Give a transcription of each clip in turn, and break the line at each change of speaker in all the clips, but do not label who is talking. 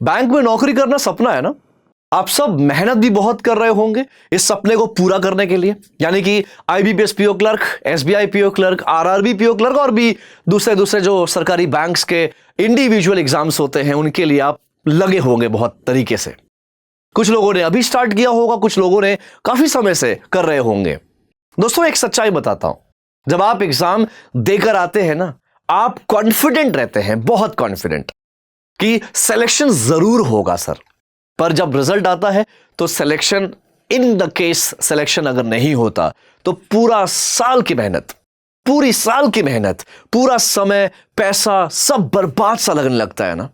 Bank में नौकरी करना सपना है ना। आप सब मेहनत भी बहुत कर रहे होंगे इस सपने को पूरा करने के लिए, यानी कि IBPS PO clerk, SBI PO clerk, RRB PO clerk और भी दूसरे दूसरे जो सरकारी बैंक्स के इंडिविजुअल एग्जाम्स होते हैं उनके लिए आप लगे होंगे बहुत तरीके से। कुछ लोगों ने अभी स्टार्ट किया होगा, कुछ लोगों ने काफी समय से कर रहे होंगे। दोस्तों एक सच्चाई बताता हूं, जब आप एग्जाम देकर आते हैं ना, आप कॉन्फिडेंट रहते हैं, बहुत कॉन्फिडेंट कि सिलेक्शन जरूर होगा सर, पर जब रिजल्ट आता है तो selection, in the case selection अगर नहीं होता तो पूरा साल की मेहनत, पूरी साल की मेहनत, पूरा समय, पैसा सब बर्बाद सा लगने लगता है ना।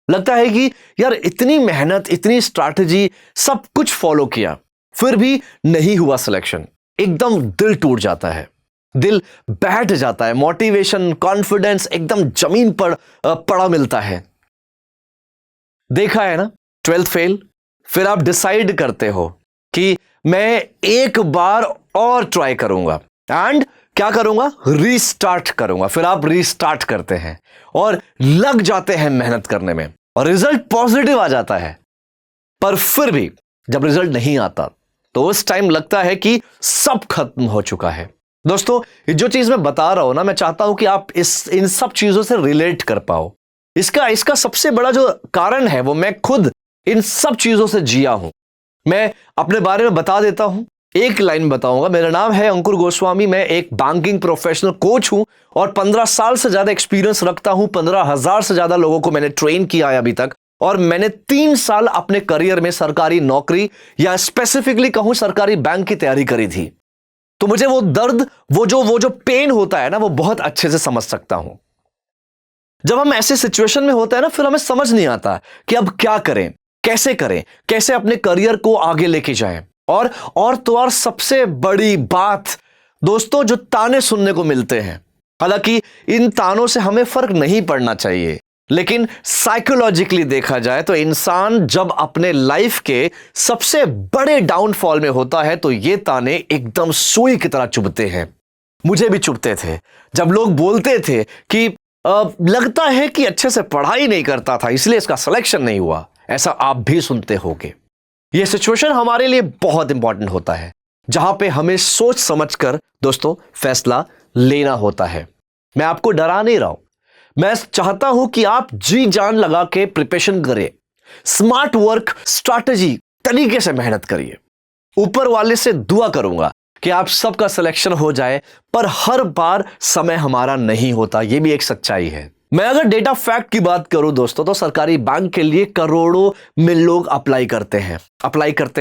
लगता है कि यार इतनी मेहनत, इतनी स्ट्रैटेजी, सब कुछ फॉलो किया, फिर भी नहीं हुआ सिलेक्शन। एकदम दिल टूट जाता है, दिल बैठ जाता है, मोटिवेशन, कॉन्फिडेंस एकदम जमीन पर पड़ा मिलता है। देखा है ना, 12th फेल, फिर आप डिसाइड करते हो कि मैं एक बार और ट्राई करूंगा एंड क्या करूंगा, रीस्टार्ट करूंगा। फिर आप रीस्टार्ट करते हैं और लग जाते हैं मेहनत करने में और रिजल्ट पॉजिटिव आ जाता है। पर फिर भी जब रिजल्ट नहीं आता तो उस टाइम लगता है कि सब खत्म हो चुका है। दोस्तों जो चीज मैं बता रहा हूं ना, मैं चाहता हूं कि आप इन सब चीजों से रिलेट कर पाओ। इसका सबसे बड़ा जो कारण है वो मैं खुद इन सब चीजों से जिया हूं। मैं अपने बारे में बता देता हूं, एक लाइन बताऊंगा। मेरा नाम है अंकुर गोस्वामी, मैं एक बैंकिंग प्रोफेशनल कोच हूं और 15 साल से ज्यादा एक्सपीरियंस रखता हूं। 15,000 से ज्यादा लोगों को मैंने ट्रेन किया है अभी तक, और मैंने 3 साल अपने करियर में सरकारी नौकरी या स्पेसिफिकली कहूं सरकारी बैंक की तैयारी करी थी। तो मुझे वो दर्द, वो जो पेन होता है ना, वो बहुत अच्छे से समझ सकता हूं। जब हम ऐसे सिचुएशन में होते हैं ना, फिर हमें समझ नहीं आता कि अब क्या करें, कैसे अपने करियर को आगे लेके जाएं। और तो और सबसे बड़ी बात दोस्तों, जो ताने सुनने को मिलते हैं, हालांकि इन तानों से हमें फर्क नहीं पड़ना चाहिए, लेकिन साइकोलॉजिकली देखा जाए तो इंसान जब अपने लाइफ के सबसे बड़े डाउनफॉल में होता है तो ये ताने एकदम सुई की तरह चुभते हैं। मुझे भी चुभते थे जब लोग बोलते थे कि लगता है कि अच्छे से पढ़ाई नहीं करता था इसलिए इसका सिलेक्शन नहीं हुआ। ऐसा आप भी सुनते होंगे। यह सिचुएशन हमारे लिए बहुत इंपॉर्टेंट होता है, जहां पे हमें सोच समझकर दोस्तों फैसला लेना होता है। मैं आपको डरा नहीं रहा हूं, मैं चाहता हूं कि आप जी जान लगा के प्रिपरेशन करें, स्मार्ट वर्क, स्ट्रैटेजी तरीके से मेहनत करिए। ऊपर वाले से दुआ करूंगा कि आप सबका सिलेक्शन हो जाए, पर हर बार समय हमारा नहीं होता, यह भी एक सच्चाई है। मैं अगर डेटा फैक्ट की बात करूं दोस्तों, तो सरकारी बैंक के लिए करोड़ों में लोग अप्लाई करते हैं।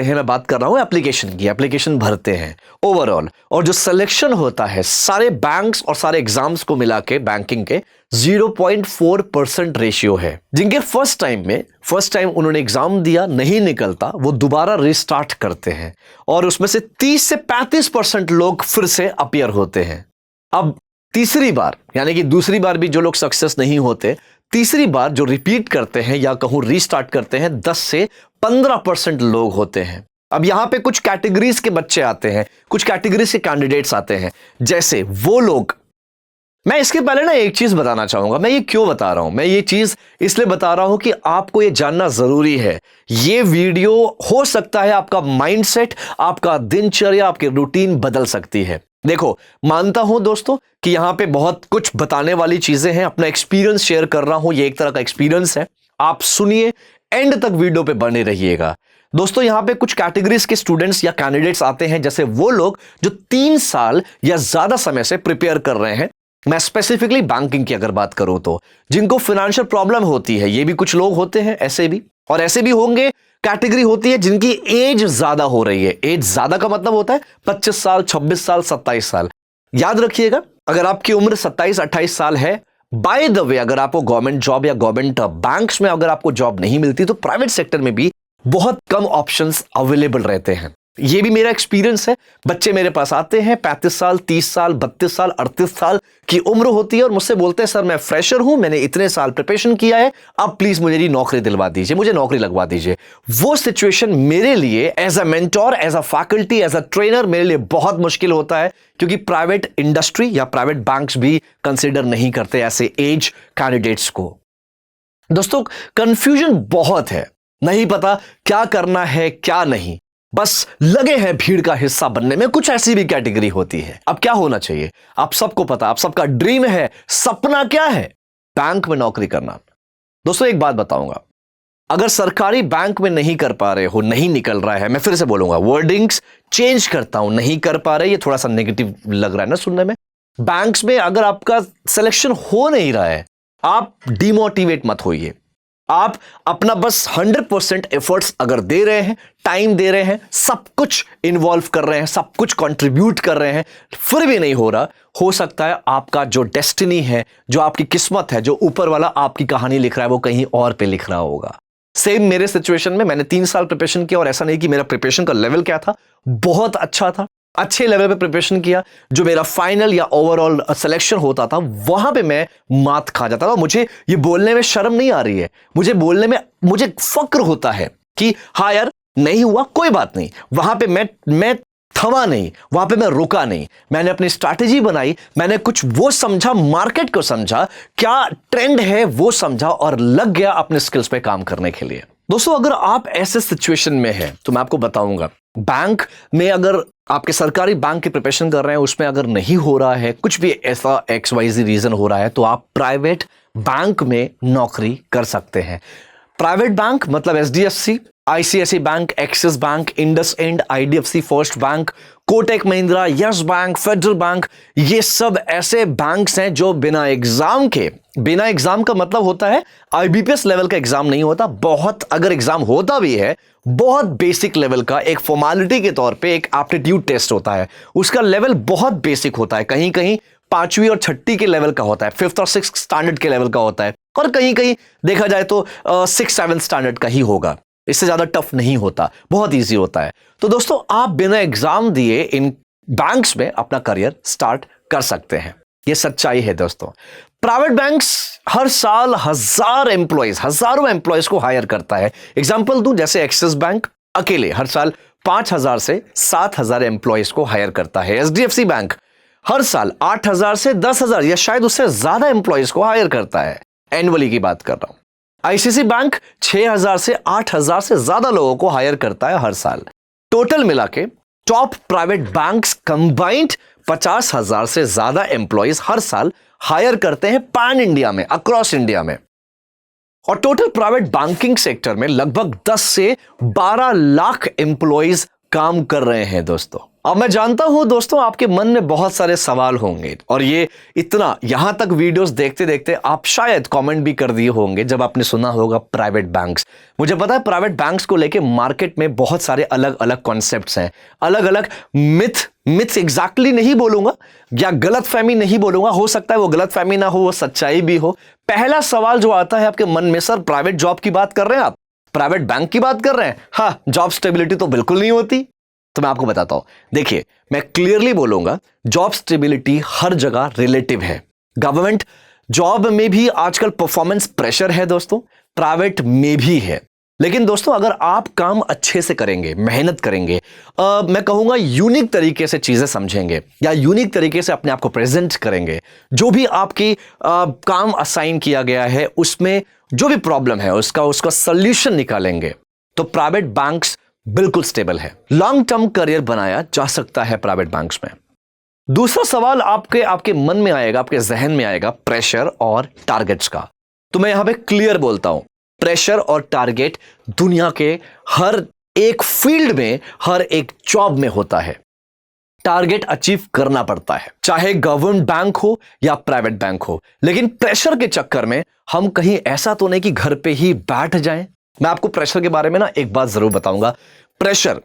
मैं बात कर रहा हूं एप्लीकेशन की, एप्लीकेशन भरते हैं ओवरऑल, और जो सिलेक्शन होता है सारे बैंक्स और सारे एग्जाम्स को मिला के बैंकिंग के 0.4% रेशियो है। जिनके फर्स्ट टाइम उन्होंने एग्जाम दिया नहीं निकलता, वो दोबारा रिस्टार्ट करते हैं और उसमें से 30 से 35% लोग फिर से अपीयर होते हैं। अब तीसरी बार, यानी कि दूसरी बार भी जो लोग सक्सेस नहीं होते, तीसरी बार जो रिपीट करते हैं या कहूं रीस्टार्ट करते हैं, 10 से 15% लोग होते हैं। अब यहां पे कुछ कैटेगरीज के बच्चे आते हैं, कुछ कैटेगरीज के कैंडिडेट्स आते हैं, जैसे वो लोग। मैं इसके पहले ना एक चीज बताना चाहूंगा। मैं ये क्यों बता रहा हूं, मैं ये चीज इसलिए बता रहा हूं कि आपको ये जानना जरूरी है। ये वीडियो हो सकता है आपका माइंडसेट, आपका दिनचर्या, आपकी रूटीन बदल सकती है। देखो, मानता हूं दोस्तों कि यहां पे बहुत कुछ बताने वाली चीजें हैं, अपना एक्सपीरियंस शेयर कर रहा हूं, ये एक तरह का एक्सपीरियंस है। आप सुनिए, एंड तक वीडियो पे बने रहिएगा। दोस्तों यहां पे कुछ कैटेगरीज के स्टूडेंट्स या कैंडिडेट्स आते हैं, जैसे वो लोग जो 3 साल या ज्यादा समय से प्रिपेयर कर रहे हैं। मैं स्पेसिफिकली बैंकिंग की अगर बात करूं तो जिनको फाइनेंशियल प्रॉब्लम होती है, ये भी कुछ लोग होते हैं ऐसे भी, और ऐसे भी होंगे। कैटेगरी होती है जिनकी एज ज्यादा हो रही है। एज ज्यादा का मतलब होता है 25 साल, 26 साल, 27 साल। याद रखिएगा, अगर आपकी उम्र 27-28 साल है, बाय द वे अगर आपको गवर्नमेंट जॉब या गवर्नमेंट बैंक्स में अगर आपको जॉब नहीं मिलती तो प्राइवेट सेक्टर में भी बहुत कम ऑप्शंस अवेलेबल रहते हैं। ये भी मेरा एक्सपीरियंस है। बच्चे मेरे पास आते हैं, 35 साल, 30 साल, 32 साल, 38 साल की उम्र होती है और मुझसे बोलते हैं सर मैं फ्रेशर हूं, मैंने इतने साल प्रिपरेशन किया है, अब प्लीज मुझे नौकरी दिलवा दीजिए, मुझे नौकरी लगवा दीजिए। वो सिचुएशन मेरे लिए as a mentor, as a faculty, as a trainer मेरे लिए बहुत मुश्किल होता है, क्योंकि प्राइवेट इंडस्ट्री या प्राइवेट बैंक्स भी कंसिडर नहीं करते ऐसे एज कैंडिडेट्स को। दोस्तों कंफ्यूजन बहुत है, नहीं पता क्या करना है क्या नहीं, बस लगे हैं भीड़ का हिस्सा बनने में। कुछ ऐसी भी कैटेगरी होती है। अब क्या होना चाहिए? आप सबको पता, आप सबका ड्रीम है, सपना क्या है? बैंक में नौकरी करना। दोस्तों एक बात बताऊंगा, अगर सरकारी बैंक में नहीं कर पा रहे हो, नहीं निकल रहा है, मैं फिर से बोलूंगा, वर्डिंग्स चेंज करता हूं, नहीं कर पा रहे, ये थोड़ा सा नेगेटिव लग रहा है ना सुनने में। बैंक्स में अगर आपका सिलेक्शन हो नहीं रहा है, आप डिमोटिवेट मत होइए। आप अपना बस 100% एफर्ट्स अगर दे रहे हैं, टाइम दे रहे हैं, सब कुछ इन्वॉल्व कर रहे हैं, सब कुछ कंट्रीब्यूट कर रहे हैं, फिर भी नहीं हो रहा, हो सकता है आपका जो डेस्टिनी है, जो आपकी किस्मत है, जो ऊपर वाला आपकी कहानी लिख रहा है, वो कहीं और पे लिख रहा होगा। सेम मेरे सिचुएशन में मैंने 3 साल प्रिपरेशन किया, और ऐसा नहीं कि मेरा प्रिपरेशन का लेवल क्या था, बहुत अच्छा था, अच्छे लेवल पे प्रिपरेशन किया। जो मेरा फाइनल या ओवरऑल सिलेक्शन होता था, वहां पे मैं मात खा जाता था। मुझे ये बोलने में शर्म नहीं आ रही है, मुझे बोलने में मुझे फक्र होता है कि हाँ यार, नहीं हुआ कोई बात नहीं। वहां पे मैं थमा नहीं, वहां पे मैं रुका नहीं, मैंने अपनी स्ट्रैटेजी बनाई, मैंने कुछ वो समझा, मार्केट को समझा, क्या ट्रेंड है वो समझा, और लग गया अपने स्किल्स पे काम करने के लिए। दोस्तों अगर आप ऐसे सिचुएशन में हैं तो मैं आपको बताऊंगा, बैंक में अगर आपके सरकारी बैंक की प्रिपरेशन कर रहे हैं, उसमें अगर नहीं हो रहा है, कुछ भी ऐसा XYZ रीजन हो रहा है, तो आप प्राइवेट बैंक में नौकरी कर सकते हैं। प्राइवेट बैंक मतलब HDFC, ICICI bank, axis bank, IndusInd, IDFC first bank, Kotak Mahindra, yes bank, federal bank, ये सब ऐसे बैंक्स हैं जो बिना एग्जाम के, बिना एग्जाम का मतलब होता है IBPS लेवल का एग्जाम नहीं होता, बहुत, अगर एग्जाम होता भी है, बहुत बेसिक लेवल का, एक फॉर्मेलिटी के तौर पे एक एप्टीट्यूड टेस्ट होता है, उसका लेवल बहुत बेसिक होता है, कहीं कहीं 5वीं और 6ठी के लेवल का होता है, 5th और 6th स्टैंडर्ड के लेवल का होता है, और कहीं कहीं देखा जाए तो 6th-7th स्टैंडर्ड का ही होगा, इससे ज्यादा टफ नहीं होता, बहुत इजी होता है। तो दोस्तों आप बिना एग्जाम दिए इन बैंक्स में अपना करियर स्टार्ट कर सकते हैं, ये सच्चाई है दोस्तों। प्राइवेट बैंक्स हर साल हजारों एम्प्लॉयज को हायर करता है। एग्जांपल दूं, जैसे एक्सिस बैंक अकेले हर साल 5,000 से 7,000 एम्प्लॉयज को हायर करता है। HDFC बैंक हर साल 8,000 से 10,000 या शायद उससे ज्यादा एम्प्लॉयज को हायर करता है, एनुअली की बात कर रहा हूं। ICICI बैंक 6,000 से 8,000 से ज्यादा लोगों को हायर करता है हर साल। टोटल मिला के टॉप प्राइवेट बैंक्स कंबाइंड 50,000 से ज्यादा एम्प्लॉयज हर साल हायर करते हैं पैन इंडिया में, अक्रॉस इंडिया में। और टोटल प्राइवेट बैंकिंग सेक्टर में लगभग 10 से 12 लाख एम्प्लॉयज काम कर रहे हैं दोस्तों। अब मैं जानता हूं दोस्तों आपके मन में बहुत सारे सवाल होंगे, और ये इतना यहां तक वीडियोस देखते देखते आप शायद कमेंट भी कर दिए होंगे जब आपने सुना होगा प्राइवेट बैंक्स। मुझे पता है प्राइवेट बैंक्स को लेके मार्केट में बहुत सारे अलग अलग कॉन्सेप्ट्स हैं, अलग अलग मिथ्स एग्जैक्टली नहीं बोलूंगा, या गलतफहमी नहीं बोलूंगा, हो सकता है वो गलतफहमी ना हो, वो सच्चाई भी हो। पहला सवाल जो आता है आपके मन में, सर प्राइवेट जॉब की बात कर रहे हैं आप, प्राइवेट बैंक की बात कर रहे हैं, हाँ जॉब स्टेबिलिटी तो बिल्कुल नहीं होती। तो मैं आपको बताता हूं, देखिए मैं क्लियरली बोलूंगा, जॉब स्टेबिलिटी हर जगह रिलेटिव है। गवर्नमेंट जॉब में भी आजकल परफॉर्मेंस प्रेशर है दोस्तों, प्राइवेट में भी है। लेकिन दोस्तों अगर आप काम अच्छे से करेंगे, मेहनत करेंगे, मैं कहूंगा यूनिक तरीके से चीजें समझेंगे, या यूनिक तरीके से अपने आप को प्रेजेंट करेंगे, जो भी आपकी काम असाइन किया गया है उसमें जो भी प्रॉब्लम है उसका सोल्यूशन निकालेंगे, तो प्राइवेट बैंक्स बिल्कुल स्टेबल है। लॉन्ग टर्म करियर बनाया जा सकता है प्राइवेट बैंक्स में। दूसरा सवाल आपके मन में आएगा, आपके जहन में आएगा, प्रेशर और टारगेट्स का। तो मैं यहां पे क्लियर बोलता हूं, प्रेशर और टारगेट दुनिया के हर एक फील्ड में, हर एक जॉब में होता है। टारगेट अचीव करना पड़ता है, चाहे गवर्नमेंट बैंक हो या प्राइवेट बैंक हो। लेकिन प्रेशर के चक्कर में हम कहीं ऐसा तो नहीं कि घर पे ही बैठ जाएं। मैं आपको प्रेशर के बारे में ना एक बात जरूर बताऊंगा। प्रेशर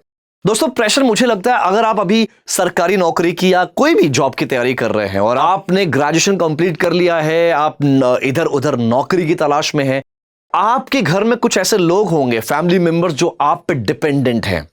दोस्तों, प्रेशर मुझे लगता है अगर आप अभी सरकारी नौकरी की या कोई भी जॉब की तैयारी कर रहे हैं और आपने ग्रेजुएशन कंप्लीट कर लिया है, आप इधर उधर नौकरी की तलाश में हैं, आपके घर में कुछ ऐसे लोग होंगे, फैमिली मेंबर्स, जो आप पे डिपेंडेंट हैं,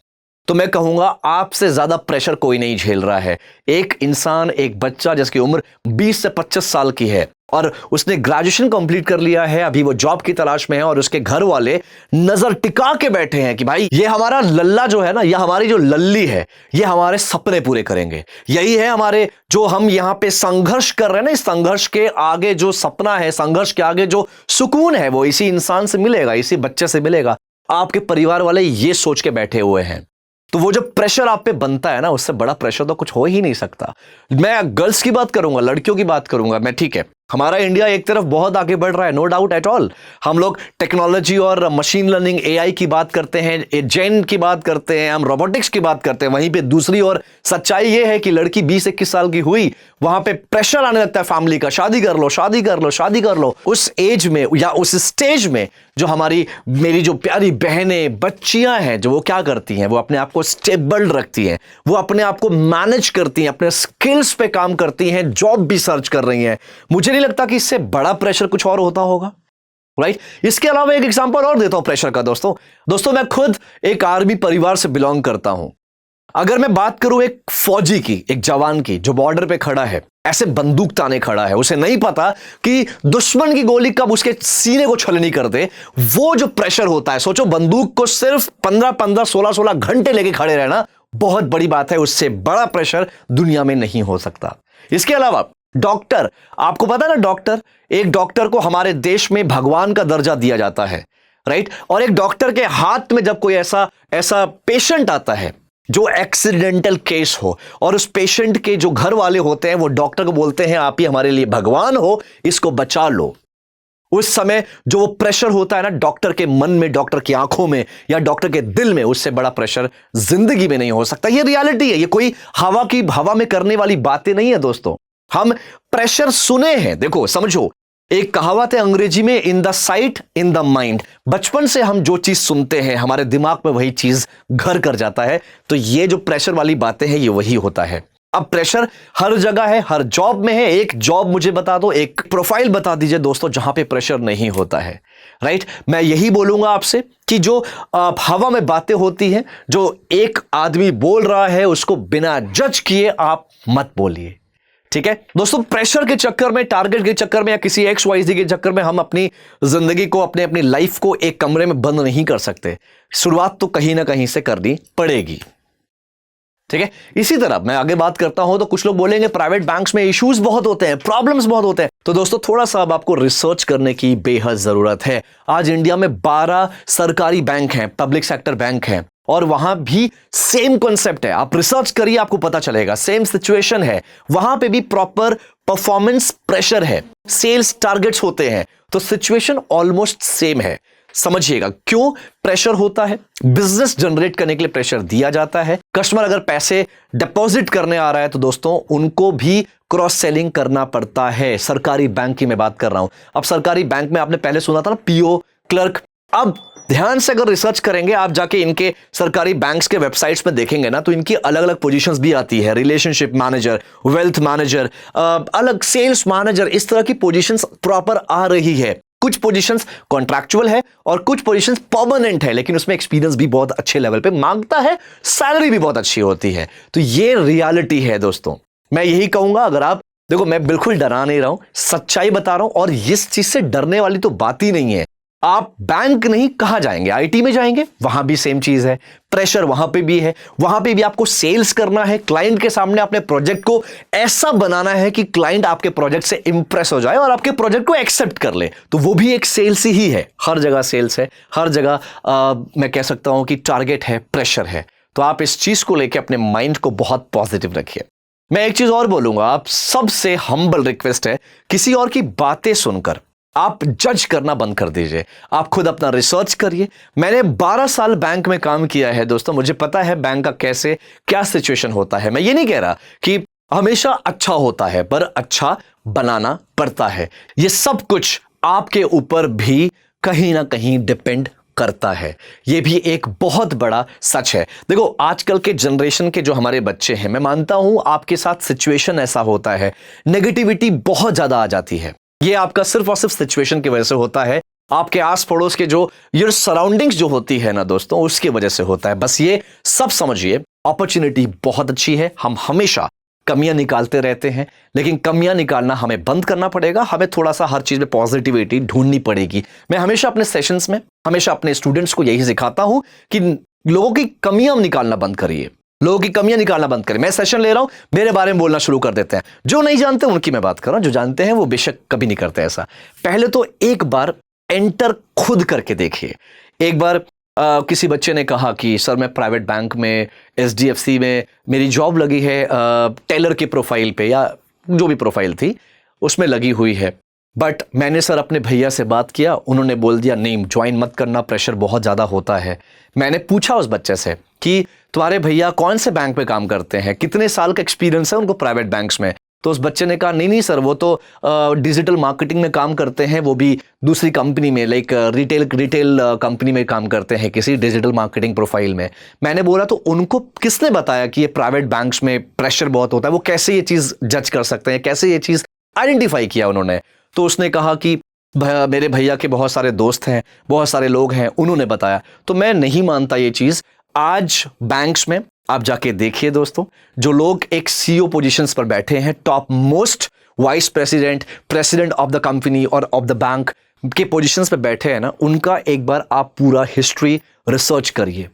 तो मैं कहूंगा आपसे ज्यादा प्रेशर कोई नहीं झेल रहा है। एक इंसान, एक बच्चा जिसकी उम्र 20 से 25 साल की है और उसने ग्रेजुएशन कंप्लीट कर लिया है, अभी वो जॉब की तलाश में है और उसके घर वाले नजर टिका के बैठे हैं कि भाई ये हमारा लल्ला जो है ना, ये हमारी जो लल्ली है, ये हमारे सपने पूरे करेंगे। यही है हमारे जो हम यहां पे संघर्ष कर रहे हैं ना, इस संघर्ष के आगे जो सपना है, संघर्ष के आगे जो सुकून है, वो इसी इंसान से मिलेगा, इसी बच्चे से मिलेगा। आपके परिवार वाले ये सोच के बैठे हुए हैं। तो वो जो प्रेशर आप पे बनता है ना, उससे बड़ा प्रेशर तो कुछ हो ही नहीं सकता। मैं गर्ल्स की बात करूंगा, लड़कियों की बात करूंगा मैं, ठीक है। हमारा इंडिया एक तरफ बहुत आगे बढ़ रहा है, नो डाउट एट ऑल। हम लोग टेक्नोलॉजी और मशीन लर्निंग, एआई की बात करते हैं, एजेंट की बात करते हैं, हम रोबोटिक्स की बात करते हैं। वहीं पे दूसरी ओर सच्चाई ये है कि लड़की 20-21 साल की हुई, वहां पे प्रेशर आने लगता है फैमिली का, शादी कर लो, शादी कर लो, शादी कर लो। उस एज में या उस स्टेज में जो मेरी जो प्यारी बहनें, बच्चियां हैं, जो वो क्या करती हैं, वो अपने आप को स्टेबल रखती हैं, वो अपने आप को मैनेज करती हैं, अपने स्किल्स पे काम करती हैं, जॉब भी सर्च कर रही हैं। मुझे नहीं लगता कि इससे बड़ा प्रेशर कुछ और होता होगा, राइट? इसके अलावा एक एग्जांपल और देता हूं प्रेशर का दोस्तों मैं खुद एक आर्मी परिवार से बिलोंग करता हूं। अगर मैं बात करूं एक फौजी की, एक जवान की, जो बॉर्डर पे खड़ा है, ऐसे बंदूक ताने खड़ा है, उसे नहीं पता कि दुश्मन की गोली कब उसके सीने को छलनी कर दे, वो जो प्रेशर होता है, सोचो बंदूक को सिर्फ 15-15, 16-16 घंटे लेके खड़े रहना बहुत बड़ी बात है। उससे बड़ा प्रेशर दुनिया में नहीं हो सकता। इसके अलावा डॉक्टर, आपको पता है ना, डॉक्टर, एक डॉक्टर को हमारे देश में भगवान का दर्जा दिया जाता है, राइट? और एक डॉक्टर के हाथ में जब कोई ऐसा पेशेंट आता है जो एक्सीडेंटल केस हो, और उस पेशेंट के जो घर वाले होते हैं वो डॉक्टर को बोलते हैं आप ही हमारे लिए भगवान हो, इसको बचा लो। उस समय जो वो प्रेशर होता है ना डॉक्टर के मन में, डॉक्टर की आंखों में या डॉक्टर के दिल में, उससे बड़ा प्रेशर जिंदगी में नहीं हो सकता। ये रियलिटी है, ये कोई हवा में करने वाली बातें नहीं है दोस्तों। हम प्रेशर सुने हैं, देखो समझो, एक कहावत है अंग्रेजी में, in the site in the mind. बचपन से हम जो चीज सुनते हैं हमारे दिमाग में वही चीज घर कर जाता है। तो ये जो प्रेशर वाली बातें हैं ये वही होता है। अब प्रेशर हर जगह है, हर जॉब में है। एक जॉब मुझे बता दो, एक प्रोफाइल बता दीजिए दोस्तों जहां पे प्रेशर नहीं होता है, राइट? मैं यही बोलूंगा आपसे कि जो हवा में बातें होती हैं, जो एक आदमी बोल रहा है उसको बिना जज किए आप मत बोलिए, ठीक है दोस्तों? प्रेशर के चक्कर में, टारगेट के चक्कर में या किसी XYZ के चक्कर में हम अपनी जिंदगी को, अपनी लाइफ को एक कमरे में बंद नहीं कर सकते। शुरुआत तो कहीं ना कहीं से करनी पड़ेगी, ठीक है? इसी तरह मैं आगे बात करता हूं तो कुछ लोग बोलेंगे प्राइवेट बैंक्स में इश्यूज बहुत होते हैं, प्रॉब्लम्स बहुत होते हैं। तो दोस्तों थोड़ा सा अब आपको रिसर्च करने की बेहद जरूरत है। आज इंडिया में 12 सरकारी बैंक हैं, पब्लिक सेक्टर बैंक हैं, और वहां भी सेम कॉन्सेप्ट है। आप रिसर्च करिए, आपको पता चलेगा, सेम सिचुएशन है। वहां पे भी प्रॉपर परफॉर्मेंस प्रेशर है, सेल्स टारगेट्स होते हैं, तो सिचुएशन ऑलमोस्ट सेम है। समझिएगा क्यों प्रेशर होता है। बिजनेस जनरेट करने के लिए प्रेशर दिया जाता है। कस्टमर अगर पैसे डिपॉजिट करने आ रहा है तो दोस्तों उनको भी क्रॉस सेलिंग करना पड़ता है। सरकारी बैंक की मैं बात कर रहा हूं। अब सरकारी बैंक में आपने पहले सुना था ना, पीओ, क्लर्क। अब ध्यान से अगर रिसर्च करेंगे आप, जाके इनके सरकारी बैंक्स के वेबसाइट्स में देखेंगे ना, तो इनकी अलग अलग पोजीशंस भी आती है। रिलेशनशिप मैनेजर, वेल्थ मैनेजर, अलग सेल्स मैनेजर, इस तरह की पोजीशंस प्रॉपर आ रही है। कुछ पोजीशंस कॉन्ट्रैक्चुअल है और कुछ पोजीशंस परमानेंट है, लेकिन उसमें एक्सपीरियंस भी बहुत अच्छे लेवल पे मांगता है, सैलरी भी बहुत अच्छी होती है। तो ये रियलिटी है दोस्तों। मैं यही कहूंगा, अगर आप देखो, मैं बिल्कुल डरा नहीं रहा हूं, सच्चाई बता रहा हूं, और इस चीज से डरने वाली तो बात ही नहीं है। आप बैंक नहीं, कहां जाएंगे? आईटी में जाएंगे, वहां भी सेम चीज है, प्रेशर वहां पे भी है। वहां पे भी आपको सेल्स करना है, क्लाइंट के सामने अपने प्रोजेक्ट को ऐसा बनाना है कि क्लाइंट आपके प्रोजेक्ट से इंप्रेस हो जाए और आपके प्रोजेक्ट को एक्सेप्ट कर ले, तो वो भी एक सेल्स ही है। हर जगह सेल्स है, हर जगह मैं कह सकता हूं कि टारगेट है, प्रेशर है। तो आप इस चीज को लेकर अपने माइंड को बहुत पॉजिटिव रखिए। मैं एक चीज और बोलूंगा, आप सबसे हम्बल रिक्वेस्ट है, किसी और की बातें सुनकर आप जज करना बंद कर दीजिए। आप खुद अपना रिसर्च करिए। मैंने 12 साल बैंक में काम किया है दोस्तों, मुझे पता है बैंक का कैसे क्या सिचुएशन होता है। मैं ये नहीं कह रहा कि हमेशा अच्छा होता है, पर अच्छा बनाना पड़ता है। ये सब कुछ आपके ऊपर भी कहीं ना कहीं डिपेंड करता है। यह भी एक बहुत बड़ा सच है। देखो, आजकल के जनरेशन के जो हमारे बच्चे हैं, मैं मानता हूं आपके साथ सिचुएशन ऐसा होता है, नेगेटिविटी बहुत ज्यादा आ जाती है। ये आपका सिर्फ और सिर्फ सिचुएशन की वजह से होता है। आपके आस पड़ोस के जो योर सराउंडिंग्स जो होती है ना दोस्तों, उसकी वजह से होता है। बस ये सब समझिए, अपॉर्चुनिटी बहुत अच्छी है, हम हमेशा कमियां निकालते रहते हैं, लेकिन कमियां निकालना हमें बंद करना पड़ेगा। हमें थोड़ा सा हर चीज में पॉजिटिविटी ढूंढनी पड़ेगी। मैं हमेशा अपने सेशंस में हमेशा अपने स्टूडेंट्स को यही सिखाता हूं कि लोगों की कमियां निकालना बंद करिए, लोगों की कमियां निकालना बंद करें। मैं सेशन ले रहा हूं, मेरे बारे में बोलना शुरू कर देते हैं। जो नहीं जानते उनकी मैं बात कर रहा हूं, जो जानते हैं वो बेशक कभी नहीं करते ऐसा। पहले तो एक बार एंटर खुद करके देखिए। एक बार किसी बच्चे ने कहा कि सर मैं प्राइवेट बैंक में, एचडीएफसी में मेरी जॉब लगी है, टेलर की प्रोफाइल पे या जो भी प्रोफाइल थी उसमें लगी हुई है, बट मैंने सर अपने भैया से बात किया, उन्होंने बोल दिया नहीं ज्वाइन मत करना, प्रेशर बहुत ज़्यादा होता है। मैंने पूछा उस बच्चे से कि तुम्हारे भैया कौन से बैंक में काम करते हैं, कितने साल का एक्सपीरियंस है उनको प्राइवेट बैंक्स में। तो उस बच्चे ने कहा नहीं नहीं सर वो तो डिजिटल मार्केटिंग में काम करते हैं, वो भी दूसरी कंपनी में, लाइक रिटेल कंपनी में काम करते हैं, किसी डिजिटल मार्केटिंग प्रोफाइल में। मैंने बोला तो उनको किसने बताया कि ये प्राइवेट बैंक्स में प्रेशर बहुत होता है, वो कैसे ये चीज़ जज कर सकते हैं, कैसे ये चीज़ आइडेंटिफाई किया उन्होंने। तो उसने कहा कि मेरे भैया के बहुत सारे दोस्त हैं, बहुत सारे लोग हैं, उन्होंने बताया। तो मैं नहीं मानता ये चीज़। आज बैंक्स में आप जाके देखिए दोस्तों, जो लोग एक सीईओ पोजीशंस पर बैठे हैं, top most vice president, president of the company और ऑफ द बैंक के पोजीशंस पे बैठे हैं ना, उनका एक बार आप पूरा हिस्ट्री रिसर्च करिए।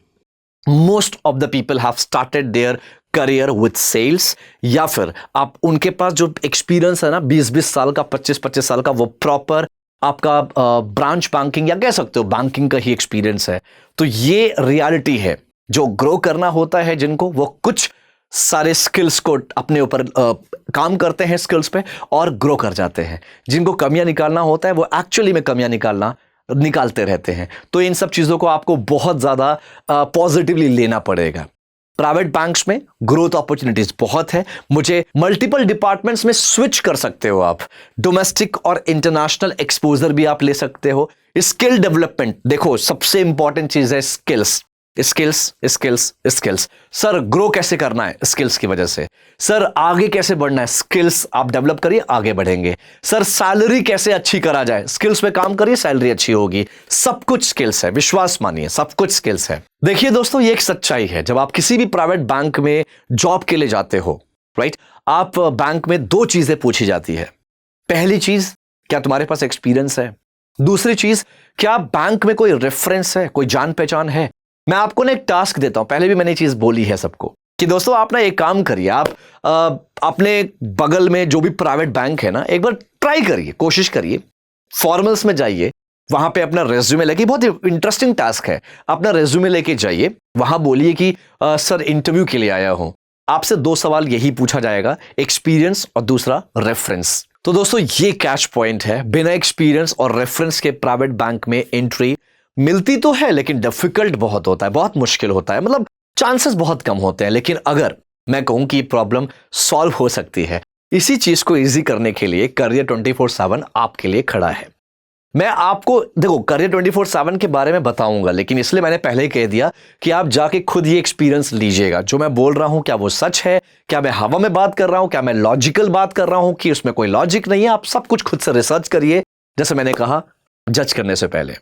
Most of the people have started their career with sales, या फिर आप उनके पास जो एक्सपीरियंस है ना 20-20 साल का, 25-25 साल का, वो प्रॉपर आपका ब्रांच बैंकिंग या कह सकते हो बैंकिंग का ही एक्सपीरियंस है। तो ये रियलिटी है। जो ग्रो करना होता है जिनको, वो कुछ सारे स्किल्स को अपने ऊपर काम करते हैं स्किल्स पे और ग्रो कर जाते हैं। जिनको कमियां निकालना होता है वो एक्चुअली में कमियां निकालते रहते हैं। तो इन सब चीज़ों को आपको बहुत ज़्यादा पॉजिटिवली लेना पड़ेगा। प्राइवेट बैंक्स में ग्रोथ अपॉर्चुनिटीज बहुत है। मुझे मल्टीपल डिपार्टमेंट्स में स्विच कर सकते हो आप। डोमेस्टिक और इंटरनेशनल एक्सपोजर भी आप ले सकते हो। स्किल डेवलपमेंट, देखो सबसे इंपॉर्टेंट चीज है skills, skills skills skills. Sir grow कैसे करना है? स्किल्स की वजह से। सर आगे कैसे बढ़ना है? स्किल्स आप डेवलप करिए, आगे बढ़ेंगे। सर सैलरी कैसे अच्छी करा जाए? स्किल्स पे काम करिए, सैलरी अच्छी होगी। सब कुछ स्किल्स है, विश्वास मानिए, सब कुछ स्किल्स है। देखिए दोस्तों, ये एक सच्चाई है। जब आप किसी भी प्राइवेट बैंक में जॉब के लिए जाते हो, राइट, आप बैंक में दो चीजें पूछी जाती है। पहली चीज, क्या तुम्हारे पास एक्सपीरियंस है? दूसरी चीज, क्या बैंक में कोई रेफरेंस है, कोई जान पहचान है? मैं आपको ना एक टास्क देता हूं, पहले भी मैंने ये चीज बोली है सबको कि दोस्तों आप ना एक काम करिए, आप अपने बगल में जो भी प्राइवेट बैंक है ना, एक बार ट्राई करिए, कोशिश करिए, फॉर्मल्स में जाइए, वहां पे अपना रेज्यूमे लेके, बहुत इंटरेस्टिंग टास्क है, अपना रेज्यूमे लेके जाइए, वहां बोलिए कि सर इंटरव्यू के लिए आया हूं। आपसे दो सवाल यही पूछा जाएगा, एक्सपीरियंस और दूसरा रेफरेंस। तो दोस्तों ये कैच पॉइंट है, बिना एक्सपीरियंस और रेफरेंस के प्राइवेट बैंक में एंट्री मिलती तो है लेकिन डिफिकल्ट बहुत होता है, बहुत मुश्किल होता है, मतलब चांसेस बहुत कम होते हैं। लेकिन अगर मैं कहूं कि प्रॉब्लम सॉल्व हो सकती है, इसी चीज को इजी करने के लिए करियर 24/7 आपके लिए खड़ा है। मैं आपको देखो करियर 24/7 के बारे में बताऊंगा, लेकिन इसलिए मैंने पहले ही कह दिया कि आप जाके खुद ही एक्सपीरियंस लीजिएगा। जो मैं बोल रहा हूं क्या वो सच है, क्या मैं हवा में बात कर रहा हूं, क्या मैं लॉजिकल बात कर रहा हूं कि उसमें कोई लॉजिक नहीं है, आप सब कुछ खुद से रिसर्च करिए, जैसे मैंने कहा जज करने से पहले।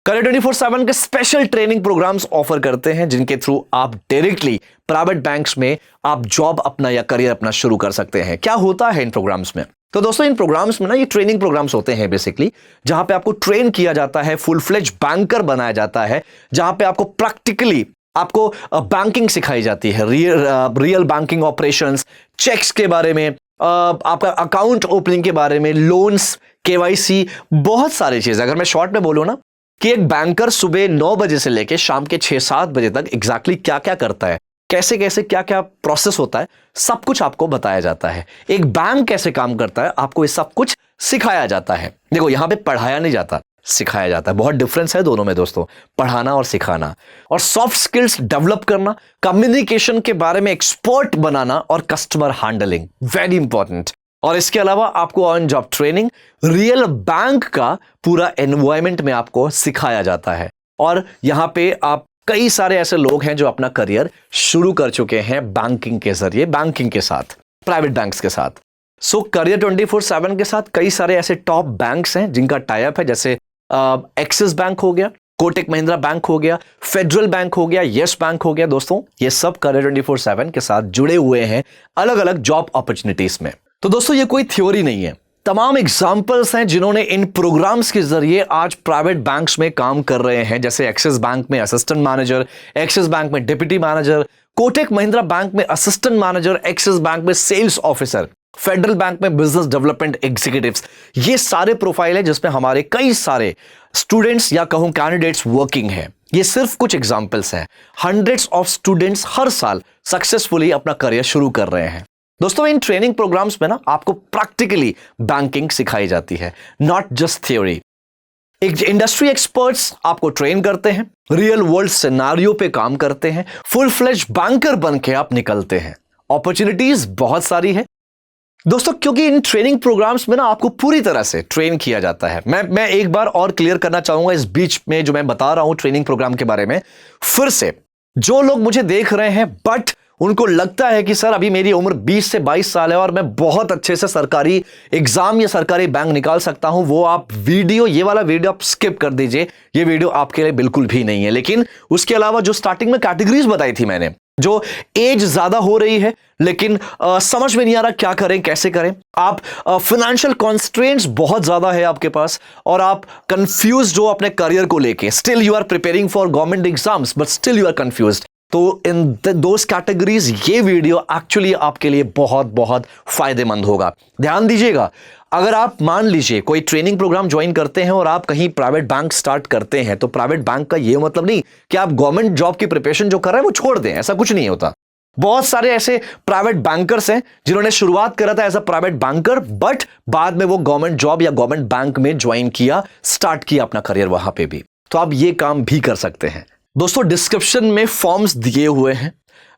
करियर 24/7 के स्पेशल ट्रेनिंग प्रोग्राम्स ऑफर करते हैं, जिनके थ्रू आप डायरेक्टली प्राइवेट बैंक्स में आप जॉब अपना या करियर अपना शुरू कर सकते हैं। क्या होता है इन प्रोग्राम्स में? तो दोस्तों इन प्रोग्राम्स में ना, ये ट्रेनिंग प्रोग्राम्स होते हैं बेसिकली, जहां पे आपको ट्रेन किया जाता है, फुल फ्लेज बैंकर बनाया जाता है, जहां पे आपको प्रैक्टिकली आपको बैंकिंग सिखाई जाती है, रियल बैंकिंग ऑपरेशंस, चेक्स के बारे में, आपका अकाउंट ओपनिंग के बारे में, लोन्स, केवाईसी, बहुत सारी चीजें। अगर मैं शॉर्ट में बोलूं ना कि एक बैंकर सुबह 9 बजे से लेकर शाम के 6-7 बजे तक एग्जैक्टली क्या क्या करता है, कैसे कैसे क्या क्या प्रोसेस होता है, सब कुछ आपको बताया जाता है। एक बैंक कैसे काम करता है, आपको ये सब कुछ सिखाया जाता है। देखो यहां पे पढ़ाया नहीं जाता, सिखाया जाता है। बहुत डिफरेंस है दोनों में दोस्तों, पढ़ाना और सिखाना। और सॉफ्ट स्किल्स डेवलप करना, कम्युनिकेशन के बारे में एक्सपर्ट बनाना और कस्टमर हैंडलिंग, वेरी इंपॉर्टेंट। और इसके अलावा आपको on job training, real bank का पूरा एनवायरमेंट में आपको सिखाया जाता है। और यहां पे आप कई सारे ऐसे लोग हैं जो अपना करियर शुरू कर चुके हैं बैंकिंग के जरिए, बैंकिंग के साथ, प्राइवेट बैंक्स के साथ। सो करियर 24/7 के साथ कई सारे ऐसे टॉप बैंक्स हैं जिनका टाई अप है, जैसे एक्सिस बैंक हो गया, कोटक महिंद्रा बैंक हो गया, फेडरल बैंक हो गया, यस बैंक हो गया। दोस्तों ये सब करियर 24/7 के साथ जुड़े हुए हैं अलग अलग जॉब अपॉर्चुनिटीज में। तो दोस्तों ये कोई थ्योरी नहीं है, तमाम एग्जाम्पल्स हैं जिन्होंने इन प्रोग्राम्स के जरिए आज प्राइवेट बैंक्स में काम कर रहे हैं, जैसे एक्सिस बैंक में असिस्टेंट मैनेजर, एक्सिस बैंक में deputy manager, Kotak Mahindra bank में असिस्टेंट मैनेजर, एक्सिस बैंक में सेल्स ऑफिसर, फेडरल बैंक में बिजनेस डेवलपमेंट एग्जीक्यूटिव्स। ये सारे प्रोफाइल है जिसमें हमारे कई सारे स्टूडेंट्स या कहूं कैंडिडेट्स वर्किंग है। ये सिर्फ कुछ एग्जाम्पल्स हैं, हंड्रेड्स ऑफ स्टूडेंट्स हर साल सक्सेसफुली अपना करियर शुरू कर रहे हैं। दोस्तों इन ट्रेनिंग प्रोग्राम्स में ना आपको प्रैक्टिकली बैंकिंग सिखाई जाती है, नॉट जस्ट थ्योरी। एक इंडस्ट्री एक्सपर्ट्स आपको ट्रेन करते हैं, रियल वर्ल्ड सिनेरियो पे काम करते हैं, फुल फ्लेज बैंकर बन के आप निकलते हैं। अपॉर्चुनिटीज बहुत सारी है दोस्तों, क्योंकि इन ट्रेनिंग प्रोग्राम्स में ना आपको पूरी तरह से ट्रेन किया जाता है। मैं एक बार और क्लियर करना चाहूंगा इस बीच में जो मैं बता रहा हूं ट्रेनिंग प्रोग्राम के बारे में, फिर से जो लोग मुझे देख रहे हैं बट उनको लगता है कि सर अभी मेरी उम्र 20 से 22 साल है और मैं बहुत अच्छे से सरकारी एग्जाम या सरकारी बैंक निकाल सकता हूं, वो आप ये वाला वीडियो आप स्किप कर दीजिए। ये वीडियो आपके लिए बिल्कुल भी नहीं है। लेकिन उसके अलावा जो स्टार्टिंग में कैटेगरीज बताई थी मैंने, जो एज ज्यादा हो रही है लेकिन समझ में नहीं आ रहा क्या करें कैसे करें, आप फाइनेंशियल कॉन्स्ट्रेंट्स बहुत ज्यादा है आपके पास और आप कंफ्यूज हो अपने करियर को लेके, still you are preparing for government exams but still you are confused, तो इन दोस कैटेगरीज ये वीडियो एक्चुअली आपके लिए बहुत बहुत फायदेमंद होगा। ध्यान दीजिएगा, अगर आप मान लीजिए कोई ट्रेनिंग प्रोग्राम ज्वाइन करते हैं और आप कहीं प्राइवेट बैंक स्टार्ट करते हैं, तो प्राइवेट बैंक का ये मतलब नहीं कि आप गवर्नमेंट जॉब की प्रिपरेशन जो कर रहे हैं वो छोड़ दें, ऐसा कुछ नहीं होता। बहुत सारे ऐसे प्राइवेट बैंकर्स हैं जिन्होंने शुरुआत करा था as a private banker, but बाद में वो गवर्नमेंट जॉब या गवर्नमेंट बैंक में ज्वाइन किया, स्टार्ट किया अपना करियर वहां पे भी। तो आप ये काम भी कर सकते हैं। दोस्तों डिस्क्रिप्शन में फॉर्म्स दिए हुए हैं,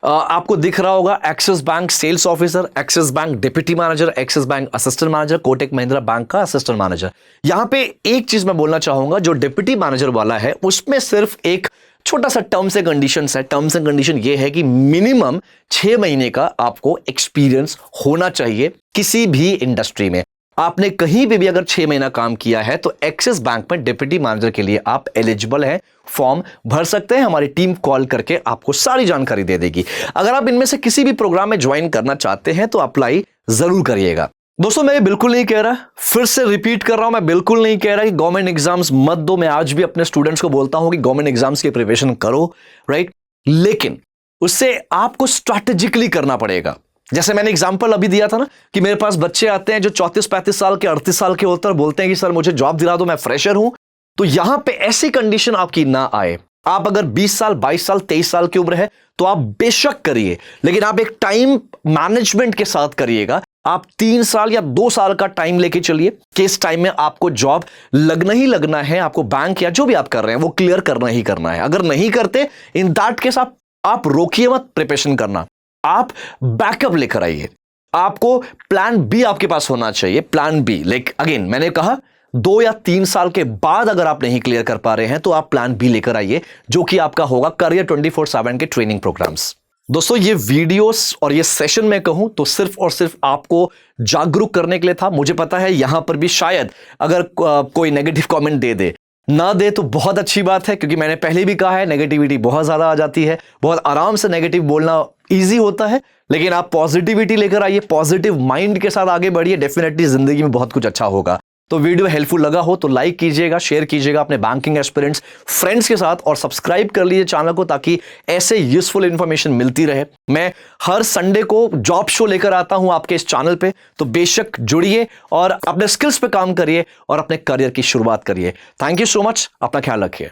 आपको दिख रहा होगा Axis bank sales officer, Axis bank deputy manager, Axis bank assistant manager, Kotak Mahindra bank का असिस्टेंट मैनेजर। यहां पे एक चीज मैं बोलना चाहूंगा, जो डिप्टी मैनेजर वाला है उसमें सिर्फ एक छोटा सा टर्म्स एंड कंडीशंस है। टर्म्स एंड कंडीशन ये है कि मिनिमम 6 महीने का आपको एक्सपीरियंस होना चाहिए किसी भी इंडस्ट्री में। आपने कहीं पे भी अगर 6 महीना काम किया है तो एक्सिस बैंक में डिप्टी मैनेजर के लिए आप एलिजिबल हैं, फॉर्म भर सकते हैं। हमारी टीम कॉल करके आपको सारी जानकारी दे देगी। अगर आप इनमें से किसी भी प्रोग्राम में ज्वाइन करना चाहते हैं तो अप्लाई जरूर करिएगा। दोस्तों मैं बिल्कुल नहीं कह रहा, फिर से रिपीट कर रहा हूं, मैं बिल्कुल नहीं कह रहा कि गवर्नमेंट एग्जाम्स मत दो। मैं आज भी अपने स्टूडेंट्स को बोलता हूं कि गवर्नमेंट एग्जाम्स की प्रिपरेशन करो, राइट, लेकिन उससे आपको स्ट्रैटेजिकली करना पड़ेगा। जैसे मैंने एग्जांपल अभी दिया था ना कि मेरे पास बच्चे आते हैं जो 34-35 साल के, 38 साल के होते हैं, बोलते हैं कि सर मुझे जॉब दिला दो, मैं फ्रेशर हूं। तो यहां पे ऐसी कंडीशन आपकी ना आए। आप अगर 20 साल, 22 साल, 23 साल की उम्र है तो आप बेशक करिए, लेकिन आप एक टाइम मैनेजमेंट के साथ करिएगा। आप 3 साल या 2 साल का टाइम लेके चलिए कि इस टाइम में आपको जॉब लगना ही लगना है, आपको बैंक या जो भी आप कर रहे हैं वो क्लियर करना ही करना है। अगर नहीं करते, इन दैट केस आप रोकिए मत प्रिपरेशन करना, आप बैकअप लेकर आइए। आपको प्लान बी आपके पास होना चाहिए, प्लान बी। लाइक अगेन मैंने कहा 2 या 3 साल के बाद अगर आप नहीं क्लियर कर पा रहे हैं तो आप प्लान बी लेकर आइए, जो कि आपका होगा करियर 24/7 के ट्रेनिंग प्रोग्राम्स। दोस्तों ये वीडियोस और ये सेशन मैं कहूं तो सिर्फ और सिर्फ आपको जागरूक करने के लिए था। मुझे पता है यहां पर भी शायद अगर कोई नेगेटिव कमेंट दे ना दे तो बहुत अच्छी बात है, क्योंकि मैंने पहले भी कहा है नेगेटिविटी बहुत ज्यादा आ जाती है। बहुत आराम से नेगेटिव बोलना इजी होता है, लेकिन आप पॉजिटिविटी लेकर आइए, पॉजिटिव माइंड के साथ आगे बढ़िए, डेफिनेटली जिंदगी में बहुत कुछ अच्छा होगा। तो वीडियो हेल्पफुल लगा हो तो लाइक कीजिएगा, शेयर कीजिएगा अपने बैंकिंग एस्पिरेंट्स फ्रेंड्स के साथ, और सब्सक्राइब कर लीजिए चैनल को ताकि ऐसे यूजफुल इंफॉर्मेशन मिलती रहे। मैं हर संडे को जॉब शो लेकर आता हूं आपके इस चैनल पे, तो बेशक जुड़िए और अपने स्किल्स पे काम करिए और अपने करियर की शुरुआत करिए। थैंक यू सो मच, अपना ख्याल रखिए।